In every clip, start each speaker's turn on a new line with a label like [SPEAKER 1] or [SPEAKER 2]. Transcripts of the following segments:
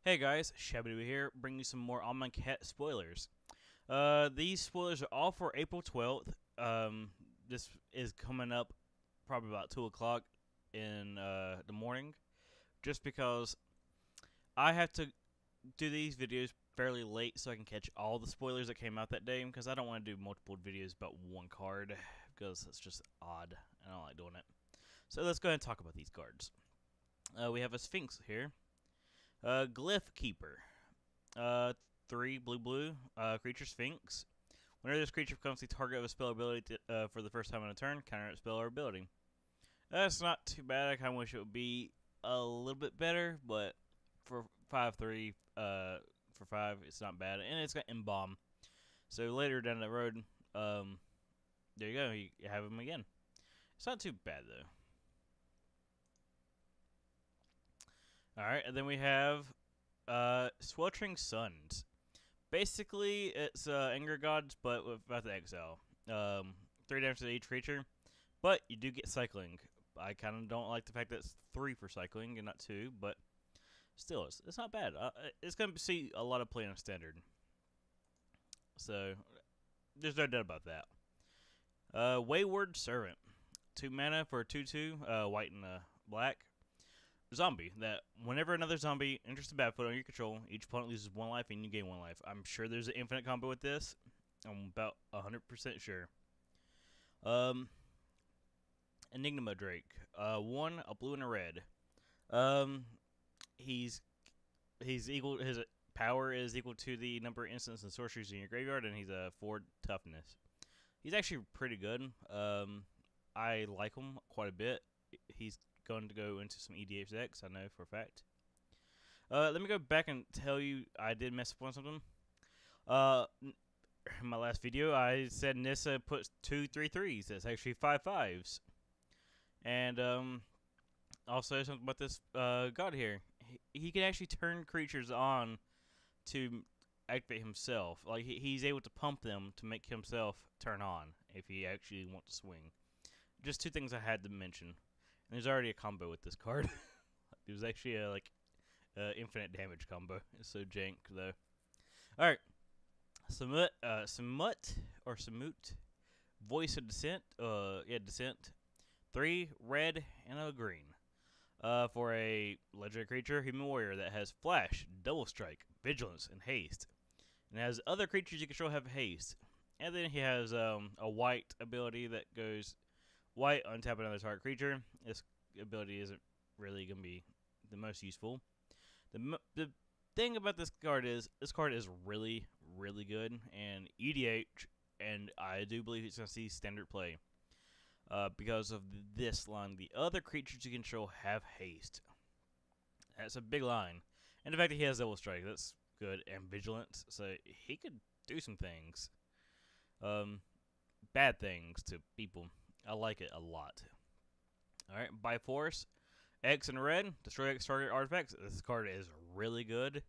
[SPEAKER 1] Hey guys, Shabadoobie here, bringing you some more Amonkhet spoilers. These spoilers are all for April 12th. This is coming up probably about 2 o'clock in the morning, just because I have to do these videos fairly late so I can catch all the spoilers that came out that day, because I don't want to do multiple videos about one card, because it's just odd. I don't like doing it. So let's go ahead and talk about these cards. We have a Sphinx here. Glyph Keeper. Uh, 3 blue creature Sphinx. Whenever this creature becomes the target of a spell ability for the first time in a turn, counter its spell or ability. That's not too bad. I kind of wish it would be a little bit better, but for 5/3, for 5, it's not bad. And it's got Embalm. So later down the road, there you go. You have him again. It's not too bad, though. Alright, and then we have Sweltering Suns. Basically, it's Anger Gods, but without the exile. 3 damage to each creature, but you do get cycling. I kind of don't like the fact that it's 3 for cycling and not 2, but still, it's not bad. It's going to see a lot of play on Standard. So, there's no doubt about that. Wayward Servant. 2 mana for a 2/2, white and black. Zombie, that whenever another zombie enters the battlefield under your control, each opponent loses 1 life and you gain 1 life. I'm sure there's an infinite combo with this. I'm about 100% sure. Enigma Drake. 1, a blue and a red. He's equal. His power is equal to the number of instants and sorceries in your graveyard, and he's a 4 toughness. He's actually pretty good. I like him quite a bit. He's going to go into some EDH decks, I know for a fact. Let me go back and tell you I did mess up on something. In my last video, I said Nissa puts 2 3/3s. That's actually 5 5s. And also something about this god here. He can actually turn creatures on to activate himself. Like he's able to pump them to make himself turn on if he actually wants to swing. Just 2 things I had to mention. And there's already a combo with this card. It was actually a infinite damage combo. It's so jank though. All right, Samut or Samut, Voice of Descent. Descent. 3 red and a green. For a legendary creature, human warrior that has flash, double strike, vigilance, and haste, and has other creatures you control have haste. And then he has a white ability that goes white, untap another target creature. This ability isn't really going to be the most useful. The thing about this card is really, really good, and EDH, and I do believe it's going to see standard play. Because of this line, the other creatures you control have haste. That's a big line. And the fact that he has double strike, that's good, and vigilance, so he could do some things. Bad things to people. I like it a lot. Alright, by force, X and red, destroy X target artifacts. This card is really good.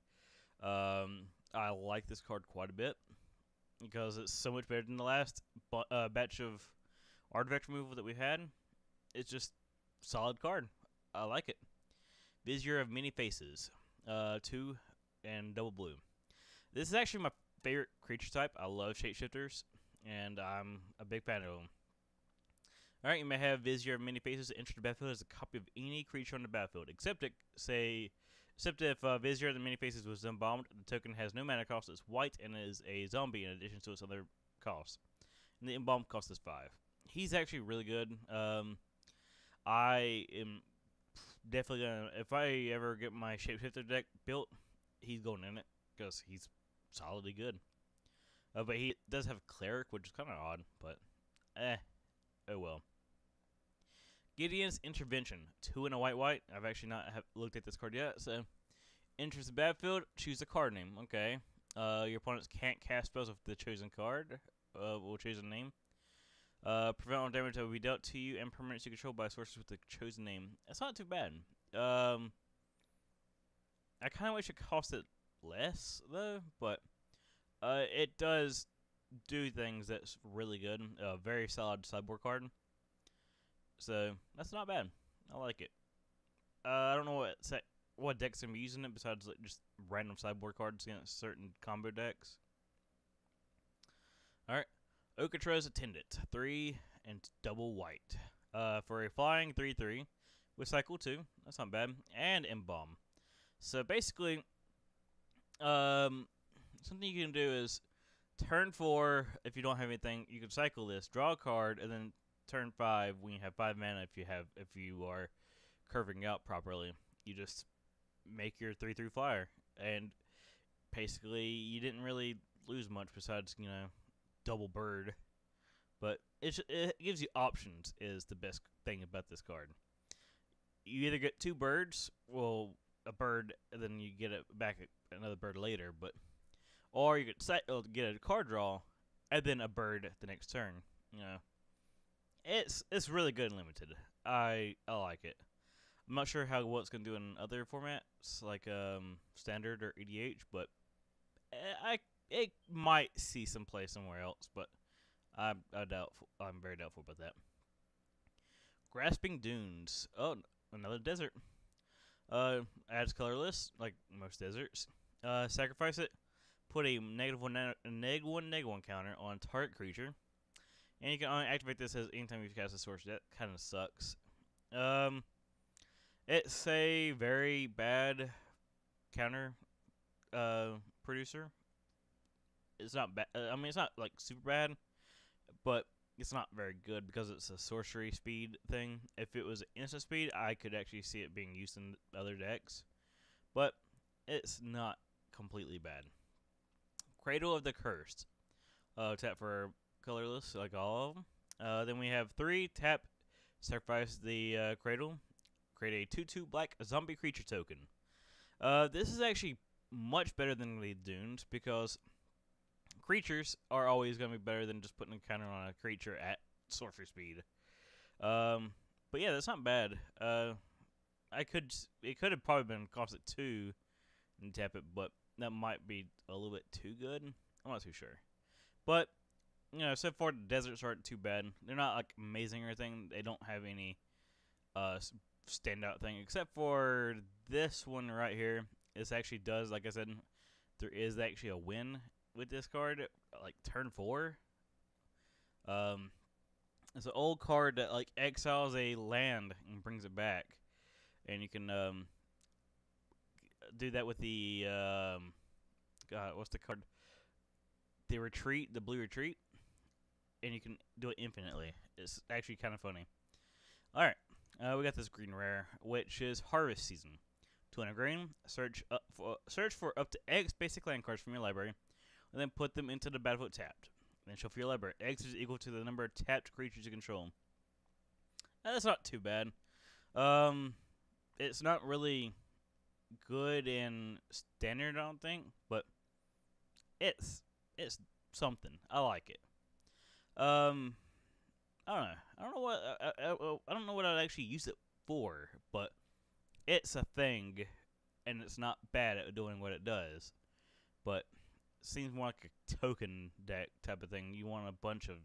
[SPEAKER 1] I like this card quite a bit because it's so much better than the last batch of artifact removal that we had. It's just solid card. I like it. Vizier of Many Faces. 2 and double blue. This is actually my favorite creature type. I love shapeshifters, and I'm a big fan of them. Alright, you may have Vizier of Many Faces enter the battlefield as a copy of any creature on the battlefield, except if Vizier of the Many Faces was embalmed. The token has no mana cost, it's white, and is a zombie in addition to its other costs. And the embalm cost is 5. He's actually really good. I am definitely gonna, if I ever get my Shapeshifter deck built, he's going in it because he's solidly good. But he does have Cleric, which is kind of odd, but oh well. Gideon's Intervention, 2 and a white. I've actually not looked at this card yet, so enters the battlefield, choose a card name. Okay. Your opponents can't cast spells with the chosen card. We'll choose a name. Prevent all damage that will be dealt to you and permanents you control by sources with the chosen name. That's not too bad. I kind of wish it costed less, though, but it does do things that's really good. Very solid sideboard card. So, that's not bad. I like it. I don't know what decks I'm using it besides like just random sideboard cards against certain combo decks. Alright. Okatra's Attendant. 3 and double white. For a flying 3/3 with cycle 2. That's not bad. And Embalm. So basically, something you can do is turn 4, if you don't have anything, you can cycle this, draw a card, and then turn 5 when you have 5 mana. If you are curving out properly, you just make your 3/3 flyer, and basically you didn't really lose much besides double bird. But it gives you options. Is the best thing about this card. You either get 2 birds, well, a bird, and then you get it back another bird later, or you get a card draw, and then a bird the next turn. It's really good and limited. I like it. I'm not sure what it's gonna do in other formats like standard or EDH, but it might see some play somewhere else. But I'm very doubtful about that. Grasping Dunes. Oh, another desert. Adds colorless like most deserts. Sacrifice it. Put a -1/-1 counter on target creature, and you can only activate this as anytime you cast a source. That kind of sucks. It's a very bad counter producer. It's not bad. I mean, it's not like super bad, but it's not very good because it's a sorcery speed thing. If it was instant speed, I could actually see it being used in other decks, but it's not completely bad. Cradle of the Cursed. Tap for colorless, like all of them. Then we have 3 tap, sacrifice the Cradle, create a 2/2 black zombie creature token. This is actually much better than the Dunes because creatures are always going to be better than just putting a counter on a creature at sorcery speed. But yeah, that's not bad. It could have probably been cost at 2 and tap it, but that might be a little bit too good. I'm not too sure. But so far the deserts aren't too bad. They're not like amazing or anything. They don't have any standout thing except for this one right here. This actually does, like I said, there is actually a win with this card, like turn 4. It's an old card that like exiles a land and brings it back, and you can do that with the God, what's the card? The retreat, the blue retreat, and you can do it infinitely. It's actually kind of funny. All right, we got this green rare, which is Harvest Season. 200 green. Search for up to X basic land cards from your library, and then put them into the battlefield tapped. Then shuffle your library. X is equal to the number of tapped creatures you control. That's not too bad. It's not really good in standard, I don't think, but it's something. I like it. I don't know. I don't know what I'd actually use it for, but it's a thing, and it's not bad at doing what it does. But it seems more like a token deck type of thing. You want a bunch of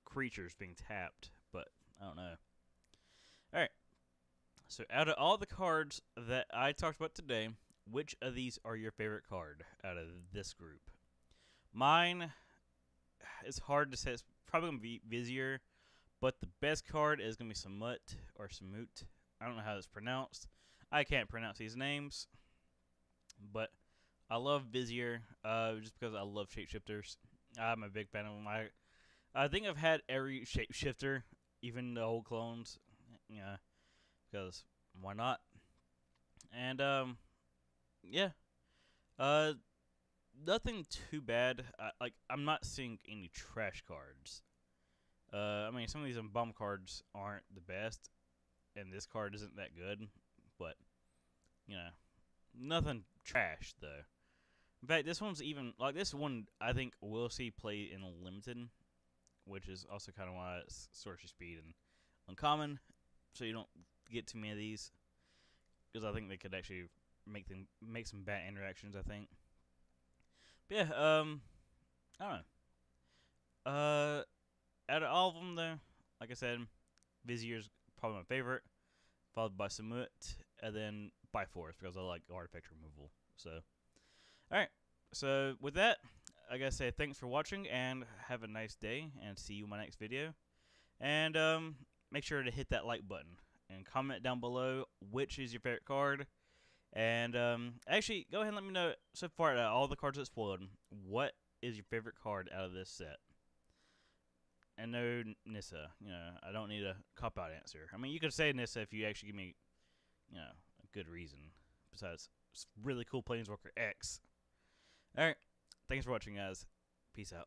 [SPEAKER 1] creatures being tapped, but I don't know. All right. So out of all the cards that I talked about today, which of these are your favorite card out of this group? Mine, it's hard to say. It's probably going to be Vizier, but the best card is going to be Samut or Samut. I don't know how it's pronounced. I can't pronounce these names, but I love Vizier just because I love Shapeshifters. I'm a big fan of them. I think I've had every Shapeshifter, even the old clones. Yeah, because why not? And yeah, nothing too bad. I'm not seeing any trash cards. I mean, some of these bomb cards aren't the best, and this card isn't that good, but nothing trash though. In fact, this one's even like this one. I think we'll see play in limited, which is also kind of why it's sorcery speed and uncommon, so you don't get too many of these. Because I think they could actually make some bad interactions. I think. But yeah, I don't know. Out of all of them, though, like I said, Vizier's probably my favorite, followed by Samut, and then by force because I like artifact removal. So, alright. So, with that, I gotta say thanks for watching and have a nice day, and see you in my next video. And make sure to hit that like button and comment down below which is your favorite card. And actually, go ahead and let me know so far out of all the cards that spoiled, what is your favorite card out of this set? And no Nissa. You know, I don't need a cop-out answer. I mean, you could say Nissa if you actually give me, you know, a good reason. Besides, it's really cool Planeswalker X. Alright, thanks for watching, guys. Peace out.